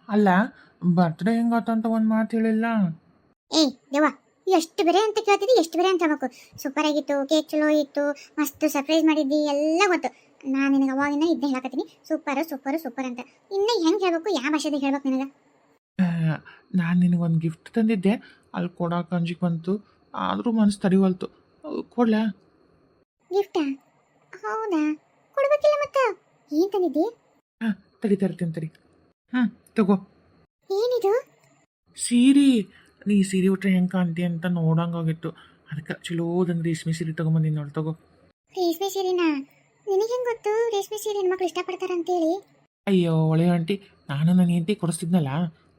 ಅಲ್ಲ, ಬರ್ತ್ಡೇ ಹೆಂಗಾತಂತ ಒಂದು ಮಾತು ಹೇಳಿಲ್ಲ. ಏಯ್ ದೇವ, ಎಷ್ಟು ಬೇರೆ ಅಂತ ಕೇಳ್ತಿದ್ದಿ, ಎಷ್ಟು ಬೇರೆ ಅಂತ ಹೇಳ್ಬೇಕು. ಸೂಪರ್ ಆಗಿತ್ತು, ಕೇಕ್ ಚಲೋ ಇತ್ತು, ಮಸ್ತ್ ಸರ್ಪ್ರೈಸ್ ಮಾಡಿದ್ದಿ, ಎಲ್ಲ ಗೊತ್ತು. ನಾನು ನಿನಗೆ ಅವಾಗಿನ ಇದನ್ನ ಹೇಳಕತ್ತೀನಿ, ಸೂಪರ್ ಸೂಪರ್ ಸೂಪರ್ ಅಂತ. ಇನ್ನು ಹೆಂಗೆ ಹೇಳ್ಬೇಕು, ಯಾವ ಭಾಷೆದಾಗ ಹೇಳ್ಬೇಕು ನಿನಗೆ? ನಾನು ನಿನಗೊಂದು ಗಿಫ್ಟ್ ತಂದಿದ್ದೆ, ಅಲ್ಲಿ ಕೊಡಕ್ಕೆ ಅಂಜಿಗೆ ಬಂತು. ಆದರೂ ಮನಸ್ಸು ತಡಿವಲ್ತು. ಕೊಡ್ಲಾ? ಗಿಫ್ಟಾ? ಹೌದಾ, ಕೊಡ್ಬೇಕಿಲ್ಲ ಮತ್ತ. ಏನ್ ತಂದಿದ್ದಿ? ಹಾಂ, ತರ್ತೀನಿ ತಡಿ. ತಗೋ. ಏನಿದು? ಸೀರೆ. ನೀ ಸೀರೆ ಉಟ್ರೆ ಹೆಂಗೆ ಕಾಣ್ತಿ ಅಂತ ನೋಡಂಗಾಗಿತ್ತು. ಅದಕ್ಕೆ ಚಲೋದಂಗೆ ರೇಷ್ಮೆ ಸೀರೆ ತೊಗೊಂಬಂದಿನಿ ನೋಡಿ, ತಗೋ. ರೇಷ್ಮೆ ಸೀರೆನಾ? ನಿನಗೆ ಹೆಂಗೆ ಗೊತ್ತು ರೇಷ್ಮೆ ಸೀರೆ ಹೆಣ್ಮಕ್ಳು ಇಷ್ಟಪಡ್ತಾರಂತೇಳಿ? ಅಯ್ಯೋ ಒಳ್ಳೆ ಆಂಟಿ, ನಾನು ನನ್ನ ಹೆಂಡತಿ ಕೊಡಿಸ್ತಿದ್ನಲ್ಲ,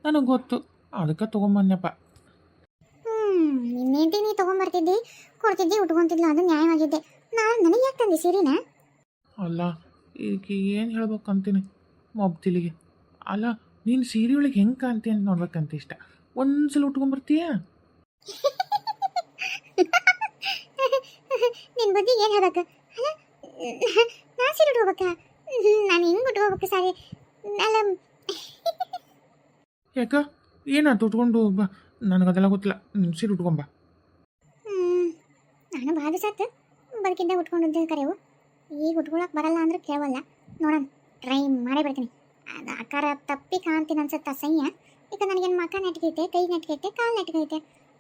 ನನಗೆ ಗೊತ್ತು, ಅದಕ್ಕೆ ತೊಗೊಂಬಂದಪ್ಪ. ನಿನ್ನೇಂಟಿ ನೀ ತೊಗೊಂಬರ್ತಿದ್ದಿ, ಕೊಡ್ತಿದ್ದಿ, ಉಟ್ಕೊಂತಿದ್ಲ, ಅದು ನ್ಯಾಯವಾಗಿದ್ದೆ. ನನಗೆ ಯಾಕೆ ತಂದಿ ಸೀರೆನ? ಅಲ್ಲ, ಈಗ ಏನು ಹೇಳ್ಬೇಕಂತೀನಿ ಮೊಬ್ತಿಲಿಗೆ. ಅಲ್ಲ, ನೀನು ಸೀರೆ ಒಳಗೆ ಹೆಂಗೆ ಕಾಣ್ತಿ ಅಂತ ನೋಡ್ಬೇಕಂತ ಇಷ್ಟ. ಒಂದ್ಸಲ ಉಟ್ಕೊಂಬರ್ತೀಯ? ನಿನ್ ಬುದ್ಧಿ ಏನು ಹೇಳ್ಬೇಕು? ಅಲ್ಲ, ನಾ ಸೀರೆ ಉಟ್ಕೋಬೇಕಾ? ನಾನು ಹೆಂಗೆ ಉಟ್ಕೋಬೇಕು ಸಾರಿ? ಅಲ್ಲ, ಯಾಕ ಏನಾಯ್ತು ಉಟ್ಕೊಂಡು ಬಾ, ನನಗದೆಲ್ಲ ಗೊತ್ತಿಲ್ಲ. ಸೀರೆ ಉಟ್ಕೊಂಬ. ನಾನು ಭಾಳ ದಿವಸ ಆಯ್ತು ಬದುಕಿದ್ದ ಉಟ್ಕೊಂಡಿದ್ದೆ ಕರೆವು. ಈಗ ಉಟ್ಕೊಳಕ್ಕೆ ಬರಲ್ಲ ಅಂದ್ರೆ ಕೇಳವಲ್ಲ. ನೋಡೋಣ, ಟ್ರೈ ಮಾಡೇ ಬಿಡ್ತೀನಿ. ಅದು ಆಕಾರ ತಪ್ಪಿ ಕಾಣ್ತೀನಿ ಅನ್ಸುತ್ತೆ ಅಸಹ್ಯ. ಈಗ ನನಗೇನು ಮಕ ನೆಟ್ಗೈತೆ, ಕೈ ನೆಟ್ಗೈತೆ, ಕಾಲು ನೆಟ್ಗೈತೆ,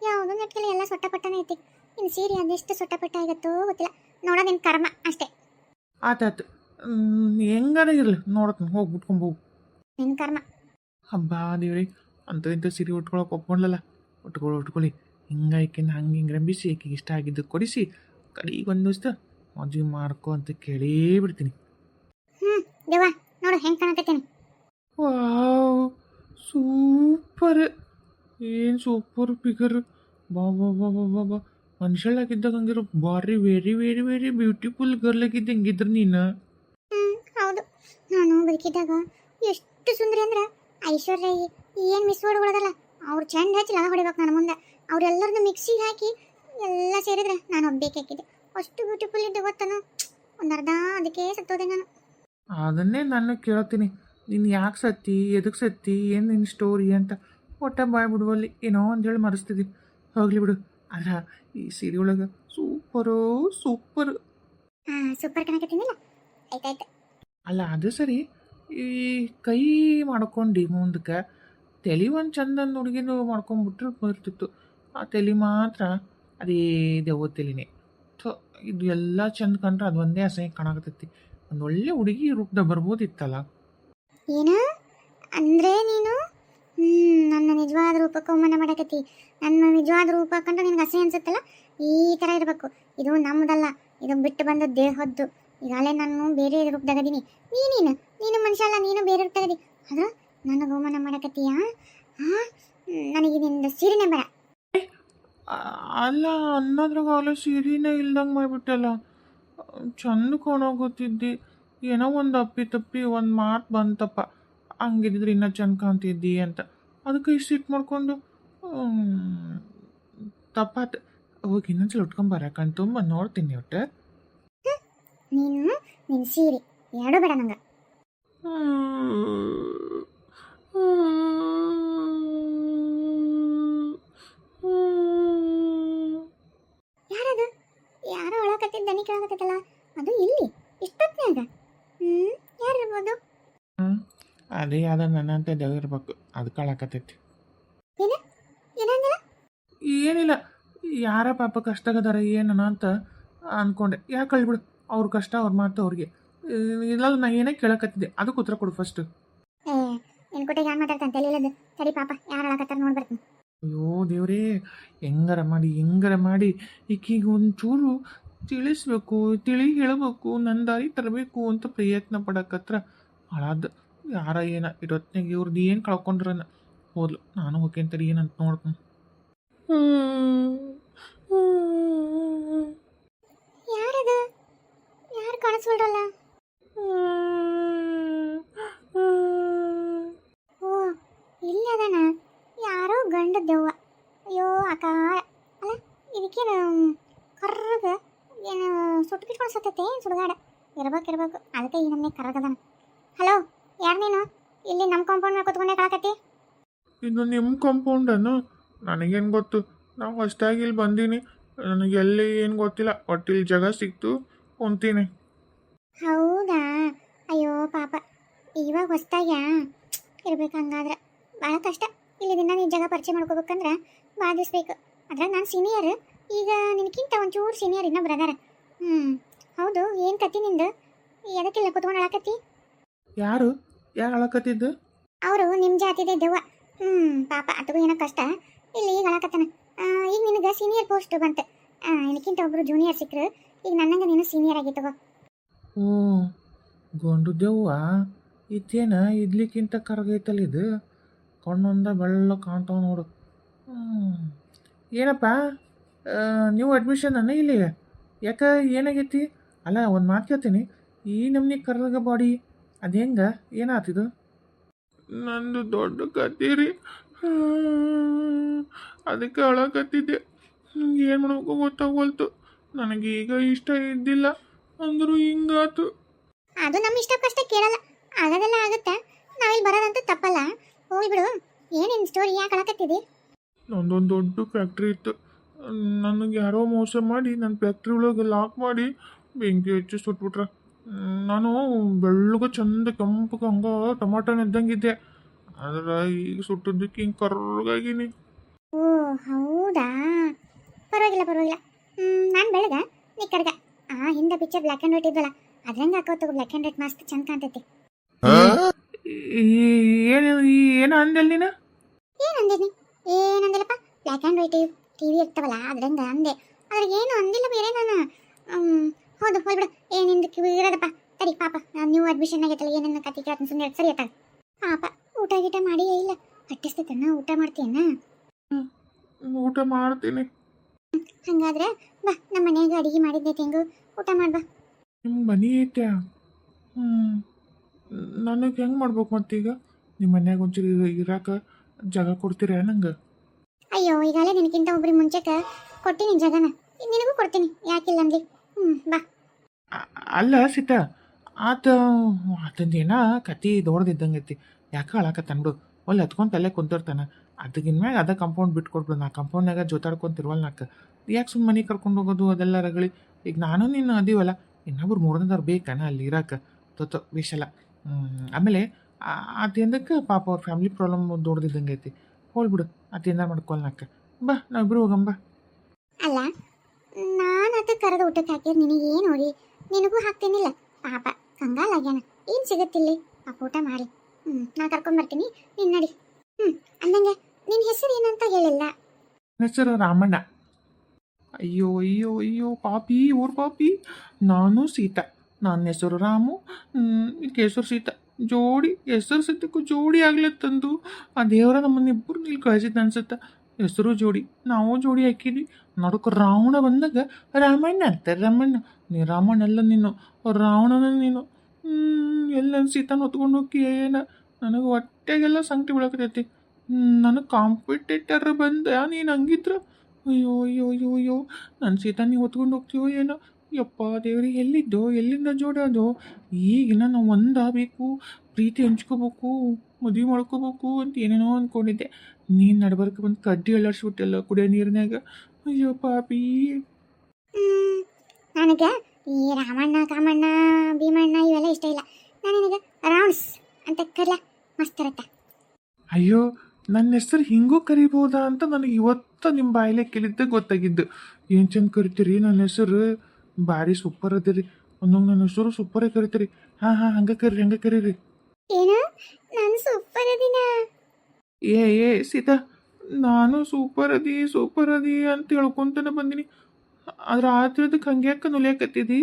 ಯಾವುದೋ ನೆಟ್ಗೆಲ್ಲ ಎಲ್ಲ ಸೊಟ್ಟಪಟ್ಟನೇ ಐತಿ. ಇನ್ನು ಸೀರೆ ಅದೆಷ್ಟು ಸೊಟ್ಟಪಟ್ಟ ಆಗತ್ತೋ ಗೊತ್ತಿಲ್ಲ. ನೋಡೋದು ನಿನ್ನ ಕರ್ಮ ಅಷ್ಟೇ. ಆತಾಯ್ತು, ಹೆಂಗಾರ ಇರಲಿ, ನೋಡತ್ತೀನಿ, ಹೋಗಿ ಉಟ್ಕೊಂಬೋಗು. ನಿನ್ನ ಕರ್ಮ. ಹಬ್ಬ ದೇವ್ರಿ, ಅಂತ ಇಂಥ ಸೀರೆ ಉಟ್ಕೊಳಕ್ಕೆ ಒಪ್ಕೊಂಡ್ಲಲ್ಲ. ಉಟ್ಕೊಳ್ಳಿ. ಹಿಂಗಾಯ್ಕಿಂದ ಹಂಗೆ ಹಿಂಗೆ ರಂಬಿಸಿ ಆಕೆಗೆ ಇಷ್ಟ ಆಗಿದ್ದು ಕೊಡಿಸಿ ಕಡೆಗೆ ಒಂದು ದಿವಸ ಮದುವೆ ಮಾಡ್ಕೊ ಅಂತ ಕೇಳೇ ಬಿಡ್ತೀನಿ. ದೇವಾ, ನೋಡು ಹೆಂಗೆ ಕಾಣಕತ್ತೇನೆ. Wow, super. ಏನು ಸೂಪರ್ ಫಿಗರ್. ಬಾ ಬಾ ಬಾ ಬಾ ಬಾ ಬಾ, ಮನುಷ್ಯಳಾಗಿದ್ದಾಗ ಹಂಗಿರೋ ಬಾರಿ very very very beautiful girl ಆಗಿದ್ದೆ ಹಂಗಿದ್ರು ನೀನು. ಹೌದು, ನಾನು ಬದುಕಿದ್ದಾಗ ಎಷ್ಟು ಸುಂದರಿ ಅಂದ್ರೆ ಐಶ್ವರ್ಯ ಏನು ಮಿಸ್ ಹೊಡ್ಕೊಳ್ಳೋದಲ್ಲ. ಅವ್ರು ಚೆಂದ ಹಚ್ಚಿ ಲಗ ಹೊಡಿಬೇಕು ನನ್ನ ಮುಂದೆ. ಅವರೆಲ್ಲರನ್ನು ಮಿಕ್ಸಿಗೆ ಹಾಕಿ ಎಲ್ಲ ಸೇರಿದ್ರೆ ನಾನು ಒಬ್ಬೇಕಾಕಿದ್ದೆ. ಅಷ್ಟು ಬ್ಯೂಟಿಫುಲ್ ಇದ್ದೆ ಗೊತ್ತನು. ಒಂದು ಅರ್ಧ ಅದಕ್ಕೆ ಸತ್ತೋದೆ ನಾನು. ಅದನ್ನೇ ನಾನು ಕೇಳ್ತೀನಿ, ನೀನು ಯಾಕೆ ಸತ್ತಿ, ಎದಕ್ಕೆ ಸತ್ತಿ, ಏನು ನಿನ್ನ ಸ್ಟೋರಿ ಅಂತ. ಒಟ್ಟ ಬಾಯ್ ಬಿಡುವಲ್ಲಿ ಏನೋ ಅಂದೇಳಿ ಮರೆಸ್ತಿದ್ದೀನಿ. ಹೋಗ್ಲಿ ಬಿಡು. ಅಲ್ಲ, ಈ ಸೀರೆ ಒಳಗೆ ಸೂಪರು ಸೂಪರ್. ಸೂಪರ್ ಕಾಣಕತ್ತೀನಿಲ್ಲ. ಆಯ್ತಾಯ್ತು. ಅಲ್ಲ, ಅದು ಸರಿ, ಈ ಕೈ ಮಾಡ್ಕೊಂಡು ಮುಂದಕ್ಕೆ ತಲೆ ಒಂದು ಚಂದನ್ ಹುಡುಗಿನ ಮಾಡ್ಕೊಂಡ್ಬಿಟ್ರೆ ಬರ್ತಿತ್ತು. ಆ ತಲೆ ಮಾತ್ರ ಅದೇ ದೆವ್ವ ತಲೆನೇ. ಥೋ, ಇದು ಎಲ್ಲ ಚಂದ ಕಂಡ್ರೆ ಅದು ಒಂದೇ ಅಸಹ್ಯ ಕಾಣಕತ್ತೈತಿ. ಒಂದು ಒಳ್ಳೆ ಹುಡುಗಿ ರೂಪದಾಗ ಬರ್ಬೋದಿತ್ತಲ್ಲ. ಏನು ಅಂದ್ರೆ ನೀನು ನನ್ನ ನಿಜವಾದ ರೂಪಕ್ಕೆ ಅವಮಾನ ಮಾಡಕತ್ತಿ. ನನ್ನ ನಿಜವಾದ ರೂಪ ಕಂಡ್ರೆ ನಿನಗೆ ಅಸಹ್ಯ ಅನ್ಸುತ್ತಲ್ಲ. ಈ ಥರ ಇರಬೇಕು. ಇದು ನಮ್ಮದಲ್ಲ, ಇದು ಬಿಟ್ಟು ಬಂದ ದೇಹದ್ದು. ಈಗಾಗಲೇ ನಾನು ಬೇರೆ ರೂಪದಾಗದೀನಿ. ನೀನು ಮನುಷ್ಯ ಅಲ್ಲ, ನೀನು ಬೇರೆ ರೂಪದಾಗದಿ. ಆದ್ರೆ ನನಗೆ ಅವಮಾನ ಮಾಡಕತ್ತೀಯಾ? ನನಗೆ ನಿಂದು ಸೀರೆನೇ ಬೇಡ. ಅಲ್ಲ, ಅನ್ನೋದ್ರಾಗ ಅವಳ ಸೀರೆನೇ ಇಲ್ದಂಗೆ ಮಾಡಿಬಿಟ್ಟಲ್ಲ. ಚಂದ ಕಾಣೋಗೊತ್ತಿದ್ದಿ, ಏನೋ ಒಂದು ಅಪ್ಪಿ ತಪ್ಪಿ ಒಂದು ಮಾತು ಬಂತಪ್ಪ. ಹಂಗಿದ್ರೆ ಇನ್ನೂ ಚಂದ ಕಾಣ್ತಿದ್ದಿ ಅಂತ. ಅದಕ್ಕೆ ಇಷ್ಟು ಸಿಟ್ಟು ಮಾಡ್ಕೊಂಡು ತಪ್ಪಾತು. ಹೋಗಿ ಇನ್ನೊಂದ್ಸಲ ಉಟ್ಕೊಂಬರ, ಕಣ್ ತುಂಬ ನೋಡ್ತೀನಿ ಒಟ್ಟು. ನೀನು ನಿನ್ನ ಸೀರೆ ಎರಡೂ ಬೇಡ ನಂಗೆ. ಯಾರದು? ಯಾರೋ ಒಳಕತ್ತಿದ್ದ ದನಿ ಕೇಳಕತ್ತಲ್ಲ, ಅದು ಇಲ್ಲಿ ಇಷ್ಟೊತ್ತಿನಾಗ. ಯಾರಿರ್ಬೋದು? ಅದೇ ಯಾವ್ದ ನನ್ನಂತೆ ದೇವಿರ್ಬೇಕು, ಅದಕ್ಕೆ ಅಳಕತ್ತೈತಿ. ಏನಂದಿಲ್ಲ? ಏನಿಲ್ಲ, ಯಾರ ಪಾಪ ಕಷ್ಟಗದಾರ ಏನನ ಅಂತ ಅಂದ್ಕೊಂಡೆ. ಯಾಕೆ ಕಳ್ಬಿಡು, ಅವ್ರ ಕಷ್ಟ ಅವ್ರ ಮಾತು ಅವ್ರಿಗೆ. ಇಲ್ಲ, ನಾ ಏನೇ ಕೇಳಕತ್ತಿದ್ದೆ, ಅದಕ್ಕೆ ಉತ್ತರ ಕೊಡು ಫಸ್ಟ್. ನಿನ್ ಕೊಟ್ಟಿಗೆ ಯಾರು ಮಾತಾಡ್ತಾನೆ ತಲೆ ಸರಿ ಪಾಪ, ಯಾರು ಹೇಳಕತ್ತಾರ ನೋಡ್ಬರ್ತೀನಿ. ಅಯ್ಯೋ ದೇವ್ರೇ, ಹೆಂಗಾರ ಮಾಡಿ ಈಕಿಗೆ ಒಂಚೂರು ತಿಳಿಸ್ಬೇಕು, ತಿಳಿ ಹೇಳಬೇಕು, ನನ್ನ ದಾರಿ ತರಬೇಕು ಅಂತ ಪ್ರಯತ್ನ ಪಡಕತ್ರ ಹಾಳಾದ. ಯಾರ ಏನ ಇರೊತ್ನಾಗ ಇವ್ರದ್ದು ಏನು ಕಳ್ಕೊಂಡ್ರನ ಹೋದ್ಲು. ನಾನು ಹೋಗ್ಯಂತರಿ ಏನಂತ ನೋಡ್ತೀನಿ. ಯಾರದು? ಯಾರು ಕಾಣಿಸ್ಬಿಡ್ರಲ್ಲ? ಓ, ಇಲ್ಲಿ ಅದನ ಯಾರೋ ಗಂಡ ದೆವ್ವ. ಅಯ್ಯೋ ಅಕ್ಕ, ಅಲ್ಲ ಇದಕ್ಕೇನು ಕರ್ರಗ ಏನು ಸುಟ್ಟು ಕಿಟ್ಕೊಂಡು ಸತ್ತೈತೆ ಸುಡುಗಾಡ ಇರ್ಬೇಕು. ಅದಕ್ಕೆ ಈ ನಮ್ಮನೆ ಕರ್ರಗದನ. ಹಲೋ, ಯಾರು ನೀನು? ಇಲ್ಲಿ ನಮ್ಮ ಕಾಂಪೌಂಡ್ ಮೇಲೆ ಕೂತ್ಕೊಂಡೆ ಕಳಕತ್ತಿ. ಇದು ನಿಮ್ಮ ಕಾಂಪೌಂಡನ್ನು ನನಗೇನು ಗೊತ್ತು. ನಾವು ಹೊಸ್ದಾಗಿ ಇಲ್ಲಿ ಬಂದೀನಿ, ನನಗೆ ಎಲ್ಲಿ ಏನು ಗೊತ್ತಿಲ್ಲ. ಒಟ್ಟು ಇಲ್ಲಿ ಜಾಗ ಸಿಕ್ತು, ಕುಂತೀನಿ. ಹೌದಾ? ಅಯ್ಯೋ ಪಾಪ, ಇವಾಗ ಹೊಸ್ದಾಗ್ಯಾ ಇರ್ಬೇಕು. ಹಂಗಾದ್ರೆ ಭಾಳ ಕಷ್ಟ. ಇಲ್ಲಿ ದಿನ ನೀನು ಜಾಗ ಪರಿಚಯ ಮಾಡ್ಕೋಬೇಕಂದ್ರೆ ಭಾಳ ದಿವ್ಸ ಬೇಕು. ಅದ್ರಾಗ ನಾನು ಸೀನಿಯರ್, ಈಗ ನಿನಕ್ಕಿಂತ ಒಂಚೂರು ಸೀನಿಯರ್ ಇನ್ನೊಬ್ರು ಅದಾರ. ಹೌದು, ಏನು ಕತ್ತಿ ನಿಂದು? ಎದಕ್ಕಿಲ್ಲ ಕುತ್ಕೊಂಡು ಅಳಕತ್ತಿ? ಯಾರು ಅಳಕತ್ತಿದ್ದು? ಅವರು ನಿಮ್ಮ ಜಾತಿದೆ ದೆವ್ವ. ಪಾಪ ಅತಗೂ ಏನೋ ಕಷ್ಟ, ಇಲ್ಲಿ ಈಗ ಅಳಕತ್ತಾನ. ಈಗ ನಿನಗೆ ಸೀನಿಯರ್ ಪೋಸ್ಟ್ ಬಂತು. ಇದಕ್ಕಿಂತ ಒಬ್ರು ಜೂನಿಯರ್ ಸಿಕ್ಕರು. ಈಗ ನನ್ನಂಗೆ ನೀನು ಸೀನಿಯರ್ ಆಗಿ ತಗೋ. ಓ, ಗೊಂಡು ದೆವ್ವ ಇತ್ತೇನ? ಇಡ್ಲಿಕ್ಕಿಂತ ಕರಗೈತಲ್ಲ ಇದು. ಕಣ್ಣೊಂದ ಬೆಳ್ಳ ಕಾಣ್ತಾವ ನೋಡು. ಏನಪ್ಪ, ನೀವು ಅಡ್ಮಿಷನ್ ಅನ್ನ ಇಲ್ಲಿ? ಯಾಕೆ, ಏನಾಗೈತಿ? ಅಲ್ಲ, ಒಂದು ಮಾತು ಕೇಳ್ತೀನಿ. ಈ ನಮ್ನಿ ಕರ್ರಗ ಬಾಡಿ ಅದು ಹೆಂಗೆ, ಏನಾತಿದು? ನಂದು ದೊಡ್ಡ ಕತ್ತೀರಿ, ಅದಕ್ಕೆ ಅಳಕತ್ತಿದ್ದೆ. ನಂಗೆ ಏನು ಮಾಡ್ಬೇಕು ಗೊತ್ತಾಗೋಲ್ತು. ನನಗೀಗ ಇಷ್ಟ ಇದ್ದಿಲ್ಲ, ಅಂದರೂ ಹಿಂಗಾತು. ಅದು ನಮ್ಮ ಇಷ್ಟಕ್ಕಷ್ಟೇ ಕೇಳಲ್ಲ, ಆಗೋದೆಲ್ಲ ಆಗುತ್ತೆ. ನಾವಿಲ್ಲಿ ಬರೋದಂತೂ ತಪ್ಪಲ್ಲ. ಹೋಗಿ ಬಿಡು. ಏನೇನು ಸ್ಟೋರಿ, ಯಾಕೆ ಅಳಕತ್ತಿದ್ದಿ? ನಂದೊಂದು ದೊಡ್ಡ ಫ್ಯಾಕ್ಟ್ರಿ ಇತ್ತು. ನನಗೆ ಯಾರೋ ಮೋಸ ಮಾಡಿ ನನ್ನ ಫ್ಯಾಕ್ಟ್ರಿ ಒಳಗೆ ಲಾಕ್ ಮಾಡಿ ಬೆಂಕಿ ಹಚ್ಚಿ ಸುಟ್ಬಿಟ್ರೆ. ನಾನು ಬೆಳ್ಳಗೆ ಚಂದ ಕೆಂಪಗೆ ಹಂಗೆ ಟೊಮಾಟೊ ಇದ್ದಂಗಿದ್ದೆ. ಆದ್ರೆ ಈಗ ಸುಟ್ಟದಕ್ಕೆ ಹಿಂಗೆ ಕರ್ರಗಾಗಿನಿ. ಓ ಹೌದಾ, ಪರವಾಗಿಲ್ಲ. ನಾನು ಬೆಳಗ ನೀ ಕರ್ಗ. ಹಿಂದೆ ಪಿಕ್ಚರ್ ಬ್ಲ್ಯಾಕ್ ಆ್ಯಂಡ್ ವೈಟ್ ಇದ್ವಲ್ಲ, ಅದ್ರಂಗೆ ಹಾಕೋ ತಗೋ. ಬ್ಲ್ಯಾಕ್ ಆ್ಯಂಡ್ ವೈಟ್ ಮಸ್ತ್ ಚಂದ ಕಾಣ್ತೈತಿ. ಏನು ಅಂದೆಲ್ಲ ನೀನು? ಏನಂದಿನಿ? ಏನಂದಿಲ್ಲಪ್ಪ. ಬ್ಲ್ಯಾಕ್ ಆ್ಯಂಡ್ ವೈಟ್ ಟಿವಿ ಇರ್ತಾವಲ್ಲ, ಅದ್ರಂಗೆ ಅಂದೆ. ಅದ್ರಾಗ ಏನು ಅಂದಿಲ್ಲ ಬೇರೆ ನಾನು. ಹೌದು, ಹೋಗ್ಬಿಡು. ನಿಂದು ಕಿವಿ ಇರೋದಪ್ಪ. ಸರಿ ಪಾಪ, ನೀವು ಅಡ್ಮಿಷನ್ ಆಗೈತಲ್ಲ, ಏನೇನು ಕತ್ತಿ ಕೇಳ್ತೀನಿ ಸುಮ್ಮನೆ. ಸರಿ ಆಯ್ತಾ? ಪಾಪ ಊಟ ಗೀಟ ಮಾಡಿ ಇಲ್ಲ, ಕಟ್ಟಿಸ್ತೈತಣ್ಣ. ಊಟ ಮಾಡ್ತೀಯಣ್ಣ? ಊಟ ಮಾಡ್ತೀನಿ. ಹಂಗಾದ್ರೆ ಬಾ, ನಮ್ಮ ಮನೆಯಾಗ ಅಡಿಗೆ ಮಾಡಿದ್ದೈತೆ, ಹೆಂಗು ಊಟ ಮಾಡ್ಬಾ. ನಿಮ್ಮ ಮನೆ ಐತೆ? ನನಗೆ ಹೆಂಗೆ ಮಾಡ್ಬೇಕು ಮತ್ತೀಗ? ನಿಮ್ಮ ಮನ್ಯಾಗ ಒಂಚೂರು ಇರಾಕ ಜಾಗ ಕೊಡ್ತೀರಾ ನಂಗೆ? ಅಯ್ಯೋ, ಈಗಾಗಲೇ ನಿನಗಿಂತ ಒಬ್ರಿಗೆ ಮುಂಚೆಗೆ ಕೊಟ್ಟಿನಿ ಜಾಗನ, ನಿನಗೂ ಕೊಡ್ತೀನಿ, ಯಾಕಿಲ್ಲ ಅಂದಿ. ಬಾ. ಅಲ್ಲ ಸೀತಾ, ಆತಂದೇನ ಕತಿ ದೊಡ್ದಿದ್ದಂಗೆ ಐತಿ. ಯಾಕೆ ಅಳಕತ್ತಾನ ಬಿಡು. ಒಳ್ಳೆ ಹತ್ಕೊಂಡು ತಲೆ ಕುಂತಿರ್ತಾನೆ. ಅದಕ್ಕಿನ ಮ್ಯಾಗ ಅದ ಕಾಂಪೌಂಡ್ ಬಿಟ್ಟು ಕೊಟ್ಬಿಡು. ನಾ ಕಾಂಪೌಂಡ್ನಾಗ ಜೋತಾಡ್ಕೊಂತಿರ್ವಲ್ಲ ನಾಲ್ಕು. ಯಾಕೆ ಸುಮ್ಮನೆ ಮನೆ ಕರ್ಕೊಂಡು ಹೋಗೋದು ಅದೆಲ್ಲ ರಗಳಿ. ಈಗ ನಾನು ನೀನು ಅದೀವಲ್ಲ, ಇನ್ನೊಬ್ರು ಮೂರನೇದವ್ರು ಬೇಕನ ಅಲ್ಲಿ ಇರಾಕ. ತೊತ್ತು ಬೇಷಲ್ಲ. ಆಮೇಲೆ ಅದೇಂದಕ್ಕೆ ಪಾಪ ಅವ್ರ ಫ್ಯಾಮಿಲಿ ಪ್ರಾಬ್ಲಮ್ ದೊಡ್ದಿದ್ದಂಗೆ ಐತಿ. ಹೋಗ್ಬಿಡು, ಅದೇನ ಮಾಡ್ಕೊಳ್ನಾಕ. ಬಾ, ನಾವಿಬ್ರು ಹೋಗಂಬ. ಅಲ್ಲ, ನಾನು ಅದಕ್ಕೆ ಕರೆದು ಊಟಕ್ಕೆ ಹಾಕಿದ್ರೆ ನಿನಗೇನು ಹೋಗಿ, ನಿನಗೂ ಹಾಕ್ತೀನಿಲ್ಲ. ಪಾಪ ಕಂಗಾಲಾಗ್ಯಾನ, ಏನು ಸಿಗುತ್ತಿಲ್ಲಿ ಪಾಪ, ಊಟ ಮಾಡಿ. ನಾ ಕರ್ಕೊಂಬರ್ತೀನಿ, ನೀನು ನಡಿ. ಅಂದಂಗೆ ನಿನ್ನ ಹೆಸರು ಏನಂತ ಹೇಳಿಲ್ಲ. ಹೆಸರು ರಾಮಣ್ಣ. ಅಯ್ಯೋ ಅಯ್ಯೋ ಅಯ್ಯೋ, ಪಾಪಿ ಊರ್ ಪಾಪಿ. ನಾನು ಸೀತಾ. ನನ್ನ ಹೆಸರು ರಾಮು, ಹೆಸರು ಸೀತಾ. ಜೋಡಿ ಹೆಸರು ಸತ್ಯಕ್ಕೂ ಜೋಡಿ ಆಗ್ಲತ್ತಂದು ಆ ದೇವರ ನಮ್ಮನ್ನಿಬ್ಬರು ಇಲ್ಲಿ ಕಳಿಸಿದ್ದು ಅನ್ಸುತ್ತೆ. ಹೆಸರು ಜೋಡಿ, ನಾವು ಜೋಡಿ ಹಾಕಿದ್ವಿ. ನೋಡಕ್ಕೆ ರಾವಣ ಬಂದಾಗ ರಾಮಣ್ಣ ಅಂತಾರೆ. ರಾಮಣ್ಣ, ನೀ ರಾಮಣ್ಣ ಎಲ್ಲ ನೀನು, ರಾವಣನ ನೀನು. ಎಲ್ಲ ಸೀತಾನ ಹೊತ್ಕೊಂಡು ಹೋಗಿ ಏನ. ನನಗೆ ಹೊಟ್ಟೆಗೆಲ್ಲ ಸಂಕಟ ಬೀಳಕತೈತಿ. ನನಗೆ ಕಾಂಪಿಟೇಟರ್ ಬಂದ ನೀನು ಹಂಗಿದ್ರು. ಅಯ್ಯೋ ಅಯ್ಯೋ ಅಯ್ಯೋ ಅಯ್ಯೋ, ನನ್ನ ಸೀತಾ ನೀವು ಹೊತ್ಕೊಂಡು ಹೋಗ್ತೀವೋ ಏನೋ. ಯಪ್ಪ ದೇವ್ರಿ, ಎಲ್ಲಿದ್ದೋ, ಎಲ್ಲಿಂದ ಜೋಡೋದು? ಈಗಿನ ನಾವು ಒಂದಾಗಬೇಕು, ಪ್ರೀತಿ ಹಂಚ್ಕೋಬೇಕು, ಮದುವೆ ಮಾಡ್ಕೋಬೇಕು ಅಂತ ಏನೇನೋ ಅಂದ್ಕೊಂಡಿದ್ದೆ. ನೀನು ನಡ್ಬರ್ಕ ಬಂದು ಕಡ್ಡಿ ಅಳ್ಳಾಡ್ಸ್ಬಿಟ್ಟೆಲ್ಲ ಕುಡಿಯೋ ನೀರಿನಾಗ. ಅಯ್ಯೋ ಪಾಪಿ. ನನಗೆ ಈ ರಾಮಣ್ಣ ಕಾಮಣ್ಣ ಭೀಮಣ್ಣ ಇವೆಲ್ಲ ಇಷ್ಟ ಇಲ್ಲ. ನಾನು ನಿನಗೆ ರೌಂಡ್ಸ್ ಅಂತ ಕರ್ಲ, ಮಸ್ತ್ ಇರುತ್ತೆ. ಅಯ್ಯೋ, ನನ್ನ ಹೆಸರು ಹಿಂಗೂ ಕರಿಬೋದಾ ಅಂತ ನನಗೆ ಇವತ್ತು ನಿಮ್ಮ ಬಾಯಿಲೆ ಕೇಳಿದ್ದೆ ಗೊತ್ತಾಗಿದ್ದು. ಏನು ಚಂದ ಕರಿತೀರಿ ನನ್ನ ಹೆಸರು, ಭಾರಿ ಸೂಪರ್ ಅದಿರಿ. ಒಂದೊಂದು ನನ್ನ ಹೆಸರು ಸೂಪರೇ ಕರಿತೀರಿ. ಹಾಂ ಹಂಗೆ ಕರೀರಿ. ಏನು, ನಾನು ಸೂಪರ್ ಅದಿನ? ಏ ಸೀತಾ, ನಾನು ಸೂಪರ್ ಅದಿ ಅಂತ ಹೇಳ್ಕೊಂತಾನೆ ಬಂದಿನಿ. ಆದ್ರೆ ಆದ್ರದಕ್ಕೆ ಹಂಗೆ ಯಾಕೆ ನುಲಿಯಾಕತ್ತಿದಿ?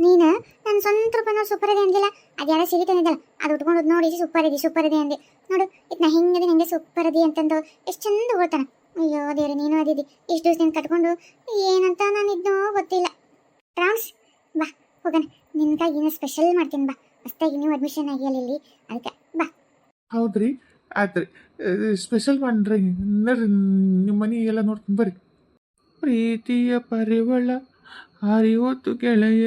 ನೀನು ನನ್ನ ಸ್ವಂತ ರೂಪನ ಸೂಪರ್ ಇದೆ ಅಂದಿಲ್ಲ. ಅದ್ಯಾರ ಸಿರಿತಾನಿದ್ದಲ್ಲ, ಅದು ಉಟ್ಕೊಂಡು ನೋಡಿ ಸೂಪರ್ ಇದೆ ಅಂದೆ. ನೋಡು, ನಾ ಹಿಂಗದೆ ನನಗೆ ಸೂಪರ್ ಅದಿ ಅಂತಂದು ಎಷ್ಟು ಚಂದ ಹೋಗ್ತಾನೆ. ಅಯ್ಯೋ ದೇವ್ರೆ, ನೀನು ಅದಿದ್ದಿ. ಇಷ್ಟು ದಿವಸ ಕಟ್ಕೊಂಡು ಏನಂತ ನಾನು ಇದನ್ನೋ ಗೊತ್ತಿಲ್ಲ. ರಾಮ್ಸ್, ಬಾ ಹೋಗೋಣ. ನಿನ್ಗಾಗಿ ಇನ್ನೂ ಸ್ಪೆಷಲ್ ಮಾಡ್ತೀನಿ ಬಾ. ಹೊಸ್ದಾಗಿ ನೀವು ಅಡ್ಮಿಷನ್ ಆಗಿಲ್ಲ ಇಲ್ಲಿ, ಅದಕ್ಕೆ ಬಾ. ಹೌದ್ರಿ, ಆಯ್ತು ರೀ. ಸ್ಪೆಷಲ್ ಮಾಡ್ರಿ. ನೋಡ್ರಿ, ನಿಮ್ಮ ಮನೆ ಎಲ್ಲ ನೋಡ್ತೀನಿ ಬರ್ರಿ. ಪ್ರೀತಿಯ ಪರಿವಳ ಹರಿವತ್ತು ಗೆಳೆಯ.